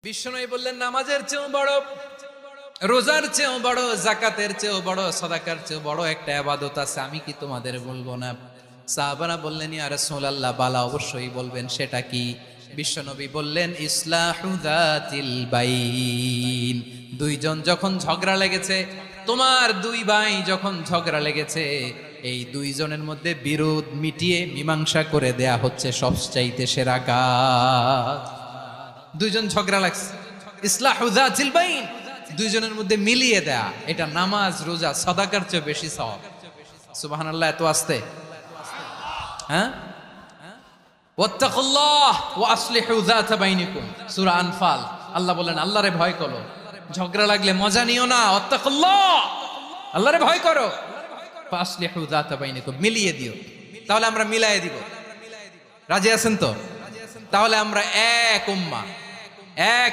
বিশ্বনবী বললেন, নামাজের চেয়েও বড়, রোজার চেয়েও বড়, যাকাতের চেয়েও বড়, সাদাকার চেয়েও বড় একটা ইবাদত আছে, আমি কি তোমাদের বলবো না? সাহাবারা বললেন, ইয়া রাসূলুল্লাহ, বালা, অবশ্যই বলবেন, সেটা কি? বিশ্বনবী বললেন, ইসলাহু যাতিল বাইন। দুইজন যখন ঝগড়া লেগেছে, তোমার দুই ভাই যখন ঝগড়া লেগেছে, এই দুইজনের মধ্যে বিরোধ মিটিয়ে মীমাংসা করে দেয়া হচ্ছে সবচাইতে সেরা কাজ। দুইজন ঝগড়া লাগছে, ইসলাহু যাতিল বাইন, দুইজনের মধ্যে মিলিয়ে দেয়া, এটা নামাজ, রোজা, সাদাকার চেয়ে বেশি সওয়াব। সুবহানাল্লাহ। এত আস্তে, হ্যাঁ? ওয়াত্তাকুল্লাহ ওয়া আসলিহু যাতা বাইনিকুম, সূরা আনফাল। আল্লাহ বলেন, আল্লাহরে ভয় করো, ঝগড়া লাগলে মজা নিও না। ওয়াত্তাকুল্লাহ, আল্লাহরে ভয় করো, ওয়া আসলিহু যাতা বাইনিকুম, মিলিয়ে দিও। তাহলে আমরা মিলায়ে দিব। রাজি আছেন তো? তাহলে আমরা এক উম্মাহ, এক